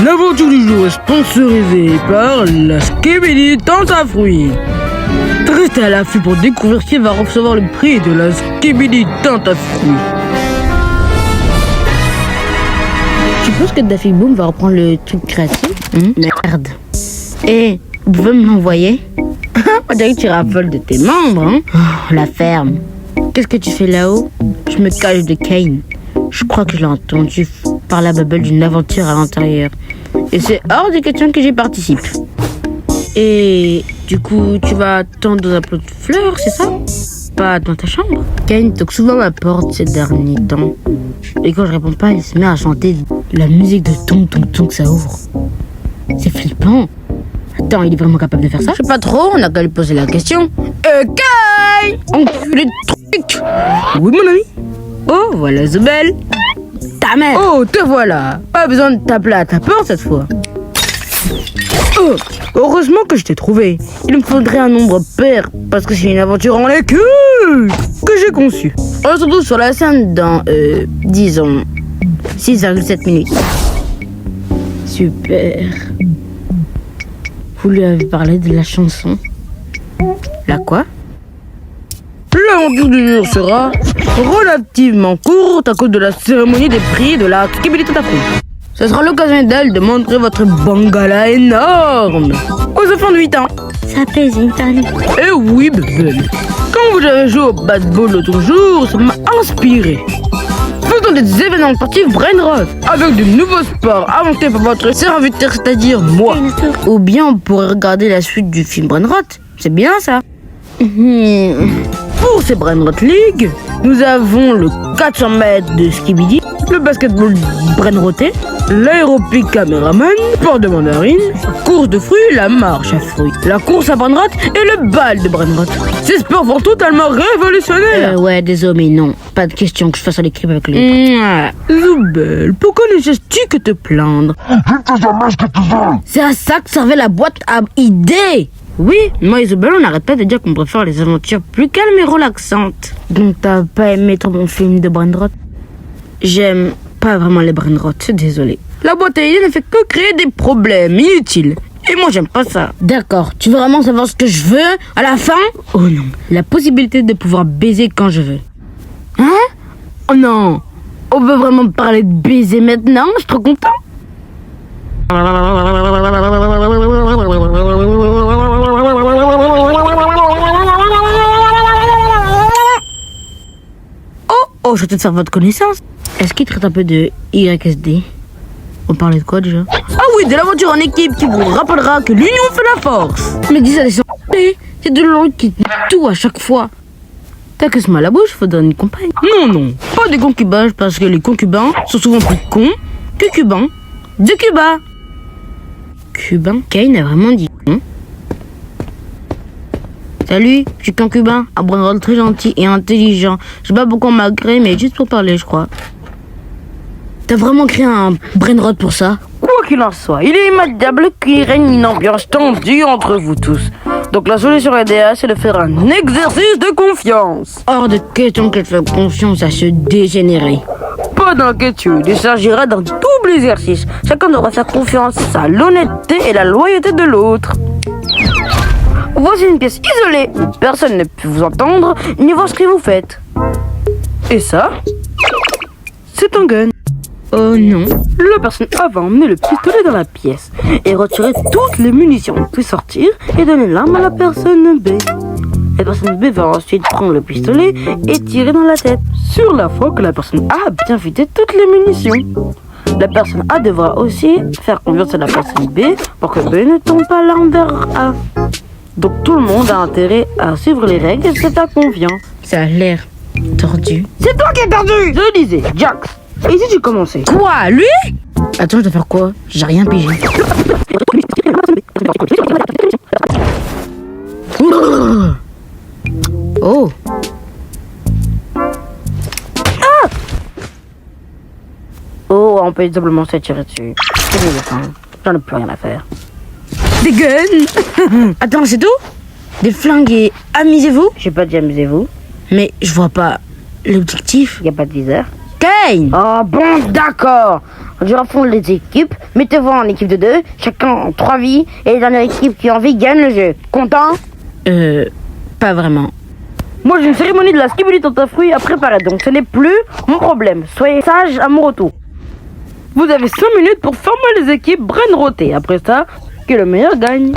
L'aventure du jour est sponsorisée par la Skibidi Tente à fruits. Restez à l'affût pour découvrir qui va recevoir le prix de la Skibidi Tente à fruits. Tu penses que Daffy Boom va reprendre le truc créatif? Merde. Et vous pouvez me l'envoyer? On dirait que tu raffoles de tes membres, hein? Oh, la ferme. Qu'est-ce que tu fais là-haut? Je me cache de Kane. Je crois que je l'ai entendu par la bubble d'une aventure à l'intérieur. Et c'est hors de question que j'y participe. Et du coup, tu vas attendre dans un pot de fleurs, c'est ça? Pas dans ta chambre? Kane toque souvent ma porte ces derniers temps. Et quand je réponds pas, il se met à chanter la musique de Tong Tong Tong, ça ouvre. C'est flippant. Attends, il est vraiment capable de faire ça? Je sais pas trop, on a qu'à lui poser la question. Kane! Enculé de truc! Oui, mon ami? Oh, voilà Zobel. Ta mère! Oh, te voilà! Pas besoin de t'appeler à ta porte cette fois. Oh, heureusement que je t'ai trouvé. Il me faudrait un nombre pair parce que c'est une aventure en lait Que j'ai conçu. On se retrouve sur la scène dans, disons, 6,7 minutes. Super. Vous lui avez parlé de la chanson? La quoi? L'aventure du jour sera relativement courte à cause de la cérémonie des prix de la Skibidi Tente à fruits. Ce sera l'occasion d'elle de montrer votre bangala énorme Aux enfants de 8 ans. Ça pèse une tonne. Eh oui, bébé. Quand vous avez joué au baseball l'autre jour, ça m'a inspiré. Faisons des événements sportifs brain-rot avec de nouveaux sports inventés par votre serviteur, c'est-à-dire moi. Ou bien on pourrait regarder la suite du film Brainrot. C'est bien ça. Pour ces Brainrot League, nous avons le 400 mètres de Skibidi, le basketball brainroté, l'aéropic caméraman, sport de mandarine, course de fruits, la marche à fruits, la course à Brainrot et le bal de Brainrot. Ces sports vont totalement révolutionner. Ouais, désolé, mais non. Pas de question que je fasse à l'équipe avec lui. Zoubel, pourquoi ne cesses-tu que te plaindre? C'est à ça que servait la boîte à idées. Oui, moi et Zoubel, on n'arrête pas de dire qu'on préfère les aventures plus calmes et relaxantes. Donc t'as pas aimé trop mon film de Brainrot? J'aime pas vraiment les brainrot, désolé. La boîte à idées ne fait que créer des problèmes inutiles. Et moi, j'aime pas ça. D'accord, tu veux vraiment savoir ce que je veux à la fin? Oh non, la possibilité de pouvoir baiser quand je veux. Hein? Oh non, on veut vraiment parler de baiser maintenant? Je suis trop content. Oh, je vais te faire votre connaissance. Est-ce qu'il traite un peu de YSD? On parlait de quoi déjà? Ah oui, de l'aventure en équipe qui vous rappellera que l'union fait la force. Mais dis ça des santé, c'est de l'autre qui dit tout à chaque fois. T'as que ce mal à la bouche, faudra une compagne. Non, pas des concubins, parce que les concubins sont souvent plus cons que cubains de Cuba. Cubain? Kane a vraiment dit con? Salut, je suis qu'un cubain, un brainrot très gentil et intelligent. Je sais pas pourquoi on m'a créé, mais juste pour parler, je crois. T'as vraiment créé un brainrot pour ça? Quoi qu'il en soit, il est immanquable qu'il règne une ambiance tendue entre vous tous. Donc la solution idéale, c'est de faire un exercice de confiance. Hors de question que je fasse confiance à ce dégénéré. Pas d'inquiétude, il s'agira d'un double exercice. Chacun devra faire confiance à l'honnêteté et la loyauté de l'autre. Voici une pièce isolée où personne ne peut vous entendre ni voir ce que vous faites. Et ça, c'est un gun. Oh non. La personne A va emmener le pistolet dans la pièce et retirer toutes les munitions, puis sortir et donner l'arme à la personne B. La personne B va ensuite prendre le pistolet et tirer dans la tête. Sur la fois que la personne A a bien vidé toutes les munitions. La personne A devra aussi faire confiance à la personne B pour que B ne tombe pas l'arme vers A. Donc tout le monde a intérêt à suivre les règles et c'est ta confiance. Ça a l'air tordu. C'est toi qui es perdu! Je disais, Jax. Et si tu commençais? Quoi? Lui? Attends, je dois faire quoi? J'ai rien pigé. Oh! Ah! Oh, on peut simplement se tirer dessus. C'est mieux de fin. J'en ai plus rien à faire. Des guns. Attends, c'est tout? des flingues et amusez-vous? J'ai pas dit amusez-vous. Mais je vois pas l'objectif. Y a pas de viseur. Kane! Oh bon, d'accord. On dira fondre les équipes. Mettez-vous en équipe de 2, chacun en 3 vies. Et la dernière équipe qui en vie gagne le jeu. Content? Pas vraiment. Moi, j'ai une cérémonie de la skibidi tarte à fruits à préparer, donc ce n'est plus mon problème. Soyez sages à mon retour. Vous avez 5 minutes pour former les équipes brain rotées. Après ça, que le meilleur gagne.